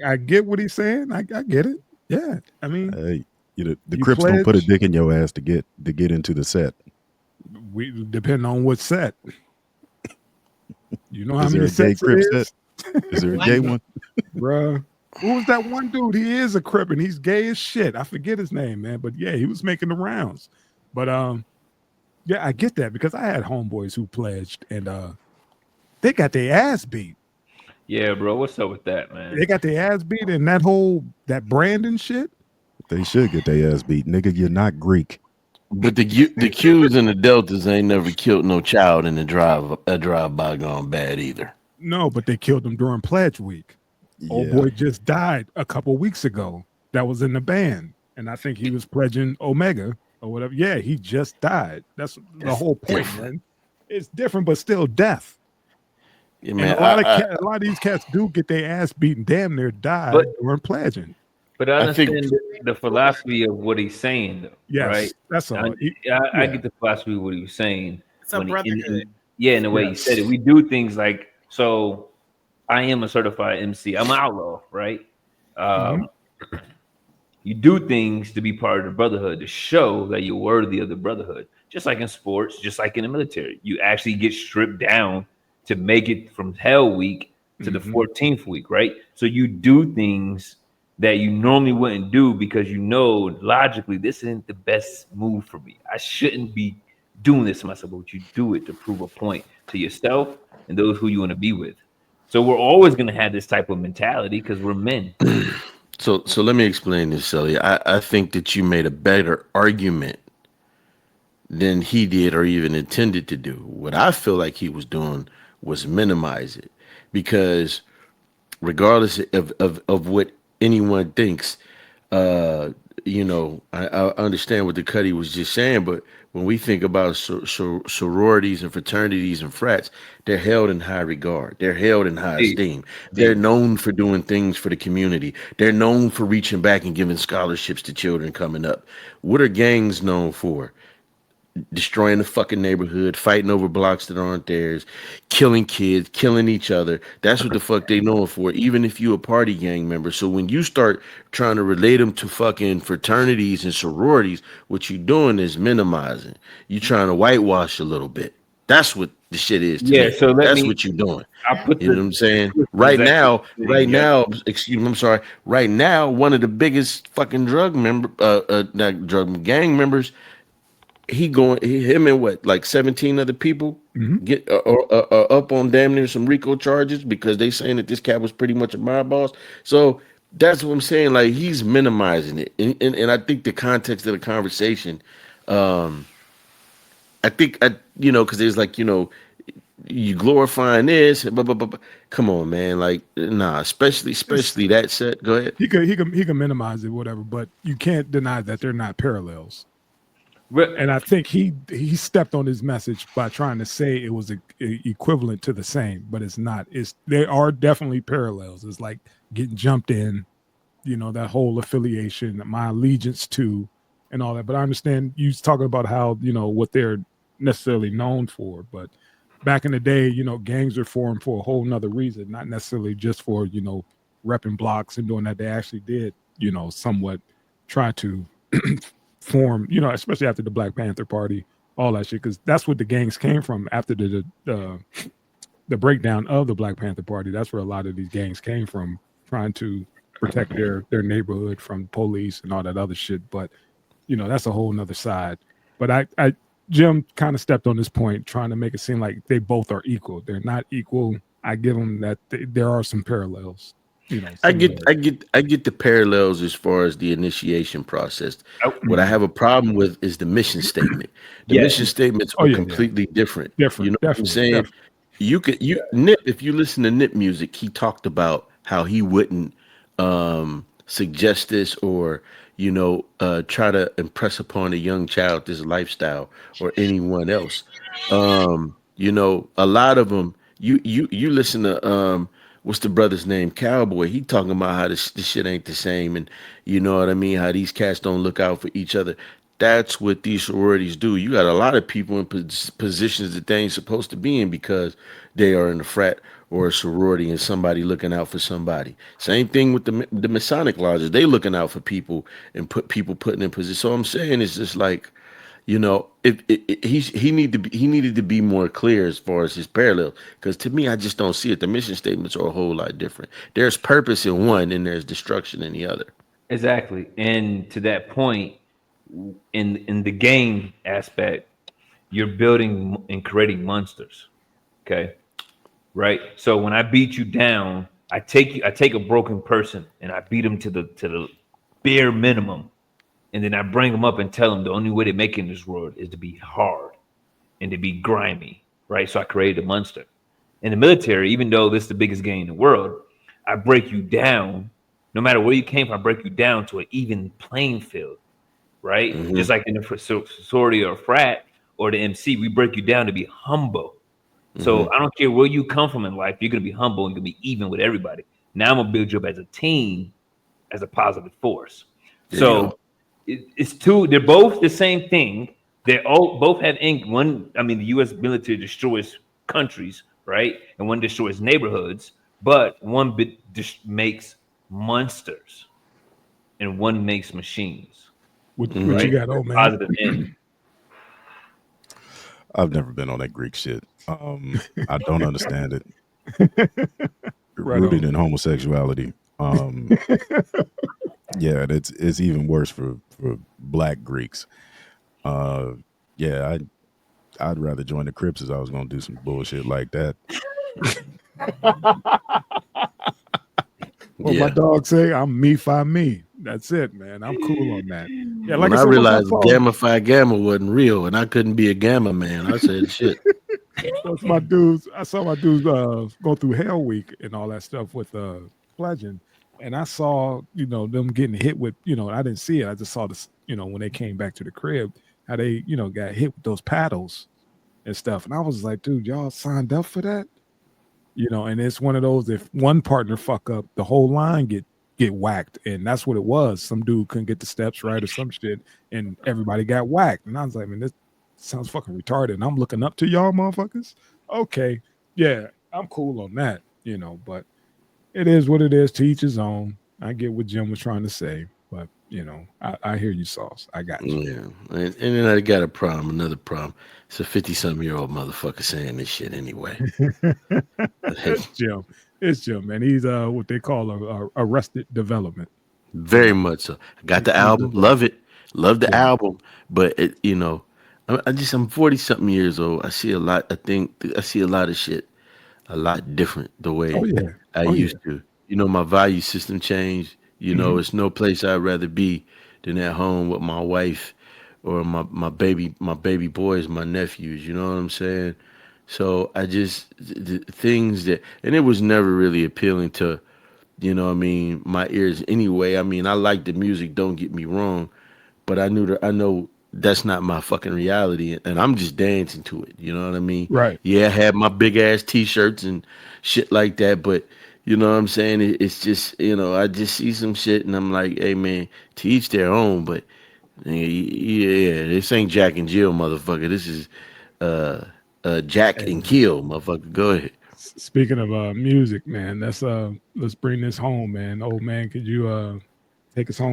I get what he's saying. I get it. Yeah, I mean, Hey, the you Crips gonna put a pledge. dick in your ass to get into the set. We depend on what set. You know how Is there many a gay sets it Crip set? is, Is there a What? gay one? bruh. Who was that one dude? He is a crip and he's gay as shit. I forget his name, man. But yeah, he was making the rounds. But yeah, I get that because I had homeboys who pledged and they got their ass beat. Yeah, bro. What's up with that, man? They got their ass beat and that whole that Brandon shit. They should get their ass beat, nigga. You're not Greek. But the Qs and the Deltas ain't never killed no child in a drive by gone bad either. No, but they killed him during pledge week. Old Yeah, boy just died a couple weeks ago. That was in the band, and I think he was pledging Omega or whatever. Yeah, he just died. That's the That's whole point, different. man. It's different, but still death. Yeah, And man. a lot of these cats do get their ass beaten, damn near die But during pledging. I I think understand the philosophy of what he's saying, though, right? Yes, that's I, all. I Yeah. get the philosophy of what he was saying It's a when brotherhood. yeah, in the way he said it. Yes. We do things like so. I am a certified MC. I'm an outlaw, right? Hmm. Um, you do things to be part of the brotherhood to show that you're worthy of the brotherhood. Just like in sports, just like in the military, you actually get stripped down to make it from Hell Week to the Hmm. 14th week, right? So you do things that you normally wouldn't do because you know logically this isn't the best move for me. I shouldn't be doing this to myself, but you do it to prove a point to yourself and those who you want to be with. So we're always going to have this type of mentality because we're men. so. Let me explain this, Sally. I think that you made a better argument than he did or even intended to do. What I feel like he was doing was minimize it because regardless of what anyone thinks, uh, I understand what the Cuddy was just saying, but when we think about sororities and fraternities and frats, they're held in high regard. They're held in high Indeed. esteem. They're Indeed. known for doing things for the community. They're known for reaching back and giving scholarships to children coming up. What are gangs known for? Destroying the fucking neighborhood, fighting over blocks that aren't theirs, killing kids, killing each other. That's what the fuck they know it for, even if you a party gang member. So when you start trying to relate them to fucking fraternities and sororities, what you doing is minimizing. You trying to whitewash a little bit. That's what the shit is to Yeah. me. So let That's me. what you doing. I'll put You know the what I'm saying? exactly Right together. now, excuse me, I'm sorry. Right now, one of the biggest fucking not drug gang members, him and what, like 17 other people Hmm. get up on damn near some RICO charges because they saying that this cat was pretty much a mob boss. So that's what I'm saying. Like he's minimizing it, and I think the context of the conversation, um, because there's like you glorifying this, come on, man, like nah, It's, especially that set. Go ahead. he can minimize it, whatever, but you can't deny that they're not parallels. Re- And I think he stepped on his message by trying to say it was equivalent to the same, but it's not. It's There are definitely parallels. It's like getting jumped in, that whole affiliation, my allegiance to, and all that. But I understand you talking about how what they're necessarily known for, but back in the day, gangs were formed for a whole nother reason, not necessarily just for repping blocks and doing that. They actually did somewhat try to form, especially after the Black Panther Party, all that shit, because that's what the gangs came from after the breakdown of the Black Panther Party. That's where a lot of these gangs came from, trying to protect their neighborhood from police and all that other shit. But that's a whole nother side. But I Jim kind of stepped on this point, trying to make it seem like they both are equal. They're not equal. I give them that there are some parallels. I get, I Similarities. get, I get the parallels as far as the initiation process. oh, What I Mhm. have a problem with is the mission statement. The yeah. mission statements Oh are yeah, yeah, completely different. You different, know what I'm definitely, saying? definitely. Nip. If you listen to Nip music, he talked about how he wouldn't suggest this or try to impress upon a young child this lifestyle or anyone else. A lot of them. You listen to what's the brother's name? Cowboy. He talking about how this shit ain't the same, and you know what I mean. How these cats don't look out for each other. That's what these sororities do. You got a lot of people in positions that they ain't supposed to be in because they are in a frat or a sorority and somebody looking out for somebody. Same thing with the Masonic lodges. They looking out for people and put people putting in position. So I'm saying it's just like, he needed to be more clear as far as his parallel. Because to me, I just don't see it. The mission statements are a whole lot different. There's purpose in one, and there's destruction in the other. Exactly. And to that point, in the game aspect, you're building and creating monsters. Okay. Right. So when I beat you down, I take a broken person and I beat him to the bare minimum. And then I bring them up and tell them the only way to make it in this world is to be hard and to be grimy. Right. So I created a monster. In the military, even though this is the biggest game in the world, I break you down. No matter where you came from, I break you down to an even playing field, right? Hmm. Just like in the sorority or frat or the MC, we break you down to be humble. Hmm. So I don't care where you come from in life, you're gonna be humble and you're gonna be even with everybody. Now I'm gonna build you up as a team, as a positive force. There you go. So it's two. They're both the same thing. They all both have ink. One, I mean, the U.S. military destroys countries, right, and one destroys neighborhoods. But one bit just makes monsters, and one makes machines, What Hmm. you right? got, For old man? positive end. I've never been on that Greek shit. I don't understand it. Right Rooted on. in homosexuality. Yeah, and it's even worse for black Greeks. Uh, yeah, I'd rather join the Crips as I was gonna do some bullshit like that. What my Yeah. dog say, I'm me fi me. That's it, man. I'm cool on that. Yeah, like When I I said, once I realized saw Gamma Phi Gamma wasn't real and I couldn't be a Gamma man, I said, shit. once my dudes, I saw my dudes go through Hell Week and all that stuff with pledging, and I saw them getting hit with I didn't see it. I just saw this when they came back to the crib how they got hit with those paddles and stuff, and I was like, dude, y'all signed up for that, and it's one of those if one partner fuck up, the whole line get whacked, and that's what it was. Some dude couldn't get the steps right or some shit, and everybody got whacked, and I was like, man, this sounds fucking retarded. And I'm looking up to y'all motherfuckers. Okay, yeah, I'm cool on that, but it is what it is. To each his own. I get what Jim was trying to say, but I hear you, Sauce. I got you. Yeah. And then I got a problem, another problem. It's a 50-something-year-old motherfucker saying this shit anyway. Hey, It's Jim. It's Jim, man. He's what they call a arrested development. You very know, much so. I got the he's album, love it, love the yeah. album, but I'm 40 something years old. I see a lot. I think I see a lot of shit a lot different the Oh way yeah. I Oh yeah. used to. My value system changed. Hmm. It's no place I'd rather be than at home with my wife or my baby boys, my nephews. You know what I'm saying? So I just things that, and it was never really appealing to, what I mean, my ears anyway. I mean, I like the music. Don't get me wrong, but I know that's not my fucking reality, and I'm just dancing to it. You know what I mean? Right. Yeah, I had my big ass t-shirts and shit like that, but you know what I'm saying? It's just I just see some shit and I'm like, hey man, to each their own. But yeah, this ain't Jack and Jill, motherfucker. This is uh Jack Hey, and Kill, motherfucker. Go ahead. speaking of music, man, let's bring this home, man. Old man, could you take us home?